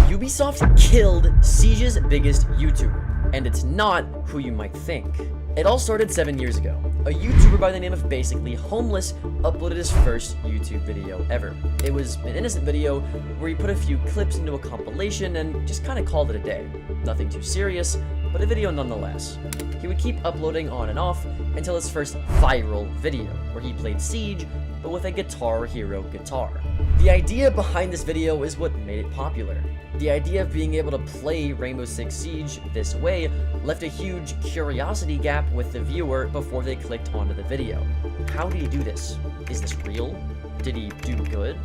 Ubisoft killed Siege's biggest YouTuber, and it's not who you might think. It all started 7 years ago. A YouTuber by the name of Basically Homeless uploaded his first YouTube video ever. It was an innocent video where he put a few clips into a compilation and just kind of called it a day. Nothing too serious, but a video nonetheless. He would keep uploading on and off until his first viral video, where he played Siege, but with a Guitar Hero guitar. The idea behind this video is what made it popular. The idea of being able to play Rainbow Six Siege this way left a huge curiosity gap with the viewer before they clicked onto the video. How did he do this? Is this real? Did he do good?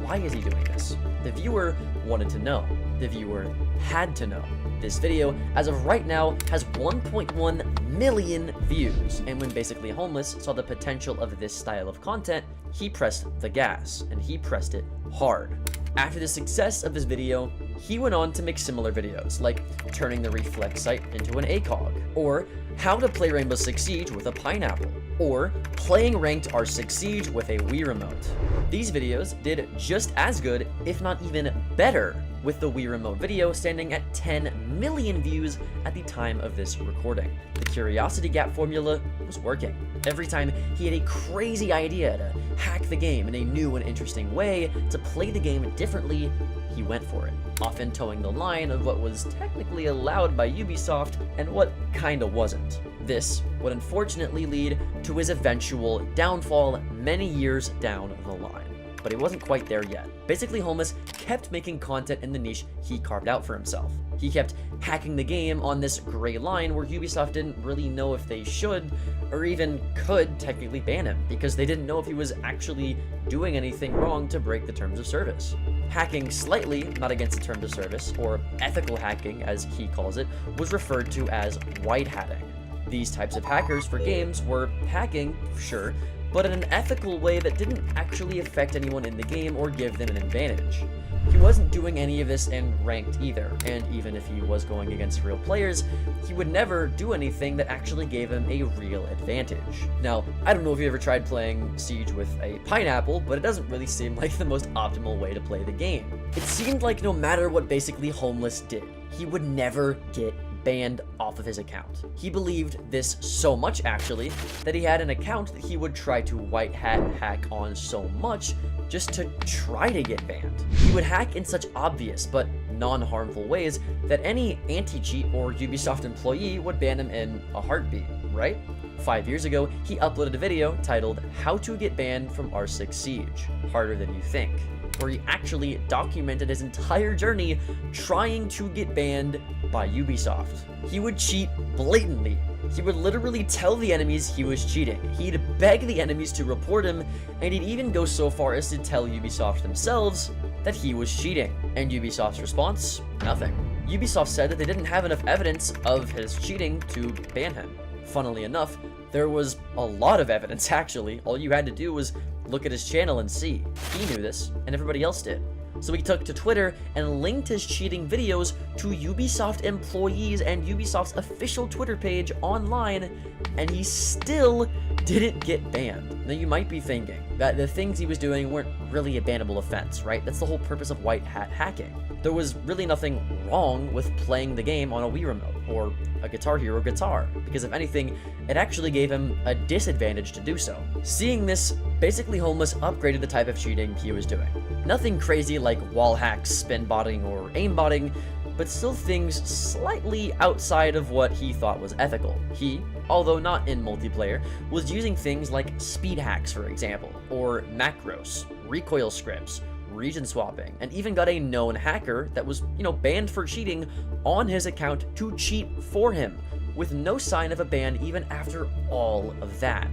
Why is he doing this? The viewer wanted to know. The viewer had to know. This video, as of right now, has 1.1 million views, and when Basically Homeless saw the potential of this style of content, he pressed the gas, and he pressed it hard. After the success of this video, he went on to make similar videos, like turning the reflex sight into an ACOG, or how to play Rainbow Six Siege with a pineapple, or playing ranked R6 Siege with a Wii remote. These videos did just as good, if not even better, with the Wii remote video standing at 10 million views at the time of this recording. The curiosity gap formula was working. Every time he had a crazy idea to hack the game in a new and interesting way, to play the game differently, he went for it, often towing the line of what was technically allowed by Ubisoft and what kinda wasn't. This would unfortunately lead to his eventual downfall many years down the line. But he wasn't quite there yet. Basically Homeless kept making content in the niche he carved out for himself. He kept hacking the game on this gray line where Ubisoft didn't really know if they should or even could technically ban him, because they didn't know if he was actually doing anything wrong to break the terms of service. Hacking slightly not against the terms of service, or ethical hacking as he calls it, was referred to as white hatting. These types of hackers for games were hacking, sure, but in an ethical way that didn't actually affect anyone in the game or give them an advantage. He wasn't doing any of this in ranked either, and even if he was going against real players, he would never do anything that actually gave him a real advantage. Now, I don't know if you ever tried playing Siege with a pineapple, but it doesn't really seem like the most optimal way to play the game. It seemed like no matter what Basically Homeless did, he would never get banned off of his account. He believed this so much, actually, that he had an account that he would try to white hat hack on so much just to try to get banned. He would hack in such obvious but non-harmful ways that any anti-cheat or Ubisoft employee would ban him in a heartbeat, right? 5 years ago, he uploaded a video titled "How to Get Banned from R6 Siege, Harder Than You Think," where he actually documented his entire journey trying to get banned by Ubisoft. He would cheat blatantly. He would literally tell the enemies he was cheating. He'd beg the enemies to report him, and he'd even go so far as to tell Ubisoft themselves that he was cheating. And Ubisoft's response? Nothing. Ubisoft said that they didn't have enough evidence of his cheating to ban him. Funnily enough, there was a lot of evidence, actually. All you had to do was look at his channel and see. He knew this, and everybody else did. So he took to Twitter and linked his cheating videos to Ubisoft employees and Ubisoft's official Twitter page online, and he still didn't get banned. Now you might be thinking that the things he was doing weren't really a bannable offense, right? That's the whole purpose of white hat hacking. There was really nothing wrong with playing the game on a Wii remote or a Guitar Hero guitar, because if anything, it actually gave him a disadvantage to do so. Seeing this, Basically Homeless upgraded the type of cheating he was doing. Nothing crazy like wall hacks, spin botting, or aimbotting, but still things slightly outside of what he thought was ethical. He, although not in multiplayer, was using things like speed hacks, for example, or macros, recoil scripts, region swapping, and even got a known hacker that was, banned for cheating on his account to cheat for him, with no sign of a ban even after all of that.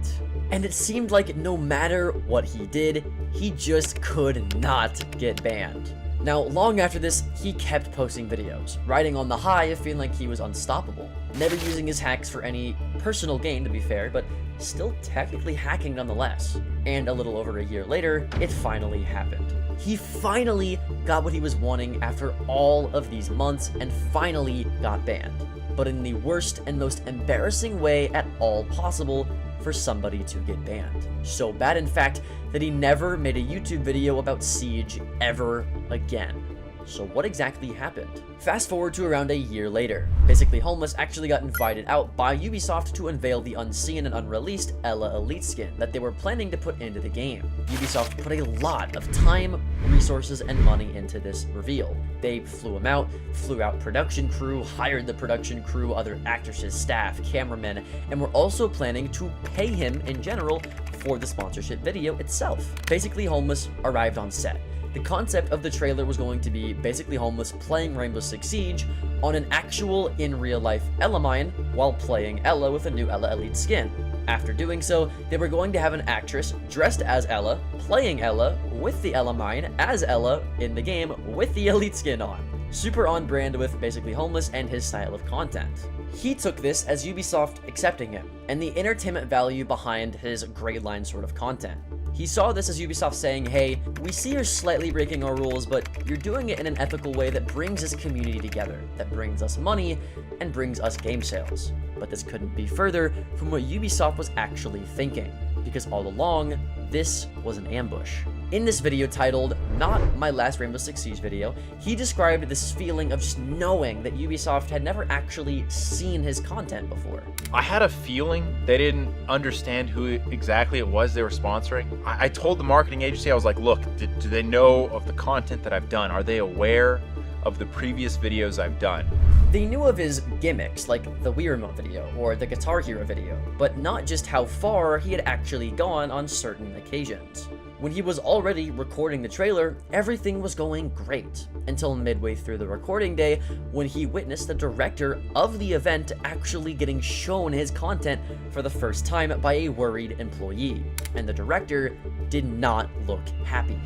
And it seemed like no matter what he did, he just could not get banned. Now, long after this, he kept posting videos, riding on the high of feeling like he was unstoppable, never using his hacks for any personal gain, to be fair, but still technically hacking nonetheless. And a little over a year later, it finally happened. He finally got what he was wanting after all of these months and finally got banned, but in the worst and most embarrassing way at all possible for somebody to get banned. So bad, in fact, that he never made a YouTube video about Siege ever again. So what exactly happened? Fast forward to around a year later. Basically Homeless actually got invited out by Ubisoft to unveil the unseen and unreleased Ella Elite skin that they were planning to put into the game. Ubisoft put a lot of time, resources, and money into this reveal. They flew out production crew, hired the production crew, other actresses, staff, cameramen, and were also planning to pay him in general for the sponsorship video itself. Basically Homeless arrived on set. The concept of the trailer was going to be Basically Homeless playing Rainbow Six Siege on an actual in real life Ella mine while playing Ella with a new Ella Elite skin. After doing so, they were going to have an actress dressed as Ella, playing Ella with the Ella mine as Ella in the game with the Elite skin on. Super on brand with Basically Homeless and his style of content. He took this as Ubisoft accepting him, and the entertainment value behind his grade line sort of content. He saw this as Ubisoft saying, hey, we see you're slightly breaking our rules, but you're doing it in an ethical way that brings this community together, that brings us money, and brings us game sales. But this couldn't be further from what Ubisoft was actually thinking, because all along, this was an ambush. In this video titled, Not My Last Rainbow Six Siege Video, he described this feeling of just knowing that Ubisoft had never actually seen his content before. I had a feeling they didn't understand who exactly it was they were sponsoring. I told the marketing agency, I was like, look, do they know of the content that I've done? Are they aware of the previous videos I've done? They knew of his gimmicks, like the Wii Remote video or the Guitar Hero video, but not just how far he had actually gone on certain occasions. When he was already recording the trailer, everything was going great, until midway through the recording day when he witnessed the director of the event actually getting shown his content for the first time by a worried employee, and the director did not look happy.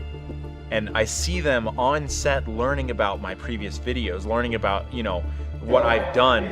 And I see them on set learning about my previous videos, learning about, what I've done.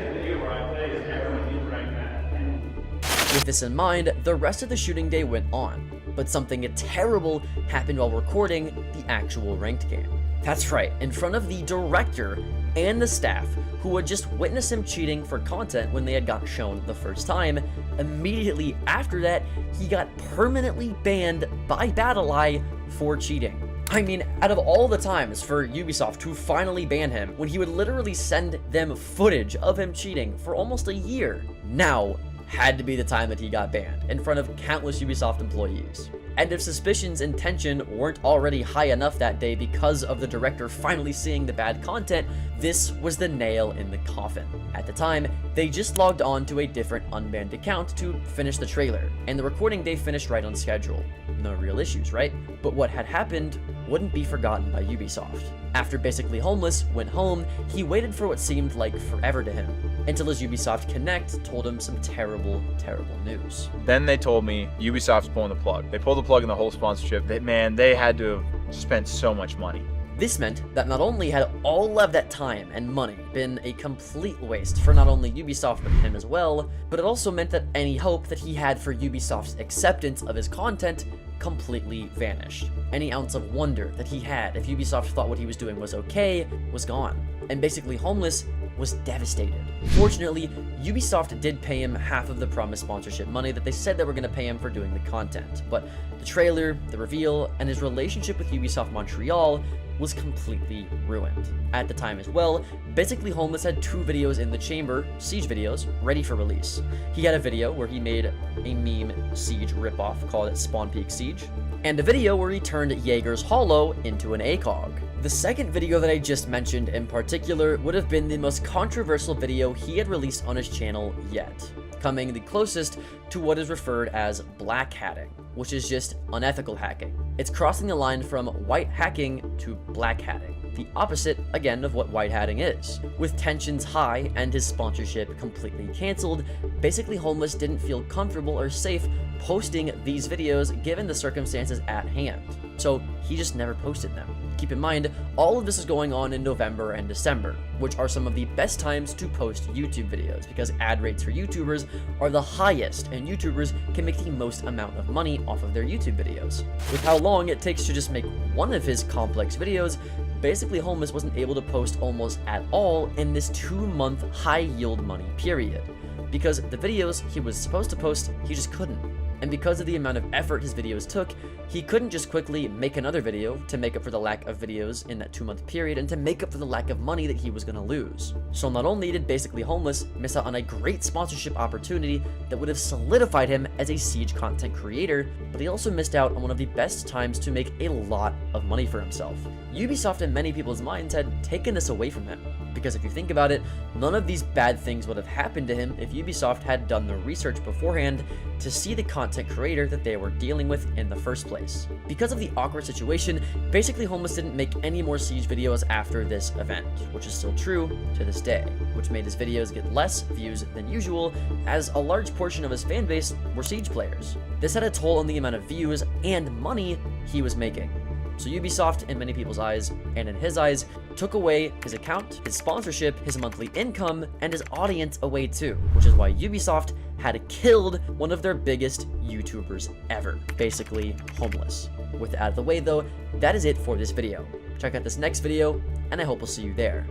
With this in mind, the rest of the shooting day went on, but something terrible happened while recording the actual ranked game. That's right, in front of the director and the staff who had just witnessed him cheating for content when they had got shown the first time. Immediately after that, he got permanently banned by BattleEye for cheating. I mean, out of all the times for Ubisoft to finally ban him, when he would literally send them footage of him cheating for almost a year, now had to be the time that he got banned, in front of countless Ubisoft employees. And if suspicions and tension weren't already high enough that day because of the director finally seeing the bad content, this was the nail in the coffin. At the time, they just logged on to a different unbanned account to finish the trailer, and the recording day finished right on schedule. No real issues, right? But what had happened wouldn't be forgotten by Ubisoft. After Basically Homeless went home, he waited for what seemed like forever to him, until his Ubisoft Connect told him some terrible, terrible news. Then they told me Ubisoft's pulling the plug. They pulled the plug in the whole sponsorship. They had to have spent so much money. This meant that not only had all of that time and money been a complete waste for not only Ubisoft but him as well, but it also meant that any hope that he had for Ubisoft's acceptance of his content completely vanished. Any ounce of wonder that he had if Ubisoft thought what he was doing was okay was gone. And Basically Homeless was devastated. Fortunately, Ubisoft did pay him half of the promised sponsorship money that they said they were going to pay him for doing the content, but the trailer, the reveal, and his relationship with Ubisoft Montreal was completely ruined. At the time as well, Basically Homeless had 2 videos in the chamber, Siege videos, ready for release. He had a video where he made a meme Siege ripoff called it Spawn Peak Siege, and a video where he turned Jaeger's Hollow into an ACOG. The second video that I just mentioned in particular would have been the most controversial video he had released on his channel yet, coming the closest to what is referred as black hatting, which is just unethical hacking. It's crossing the line from white hacking to black hatting, the opposite, again, of what white hatting is. With tensions high and his sponsorship completely cancelled, Basically Homeless didn't feel comfortable or safe posting these videos given the circumstances at hand, so he just never posted them. Keep in mind, all of this is going on in November and December, which are some of the best times to post YouTube videos because ad rates for YouTubers are the highest and YouTubers can make the most amount of money off of their YouTube videos. With how long it takes to just make one of his complex videos, Basically Homeless wasn't able to post almost at all in this 2-month high yield money period, because the videos he was supposed to post, he just couldn't. and because of the amount of effort his videos took, he couldn't just quickly make another video to make up for the lack of videos in that 2-month period and to make up for the lack of money that he was gonna lose. So not only did Basically Homeless miss out on a great sponsorship opportunity that would have solidified him as a Siege content creator, but he also missed out on one of the best times to make a lot of money for himself. Ubisoft in many people's minds had taken this away from him, because if you think about it, none of these bad things would have happened to him if Ubisoft had done the research beforehand to see the content creator that they were dealing with in the first place. Because of the awkward situation, Basically Homeless didn't make any more Siege videos after this event, which is still true to this day, which made his videos get less views than usual, as a large portion of his fanbase were Siege players. This had a toll on the amount of views and money he was making. So Ubisoft, in many people's eyes, and in his eyes, took away his account, his sponsorship, his monthly income, and his audience away too, which is why Ubisoft had killed one of their biggest YouTubers ever, Basically Homeless. With that out of the way though, that is it for this video. Check out this next video, and I hope we'll see you there.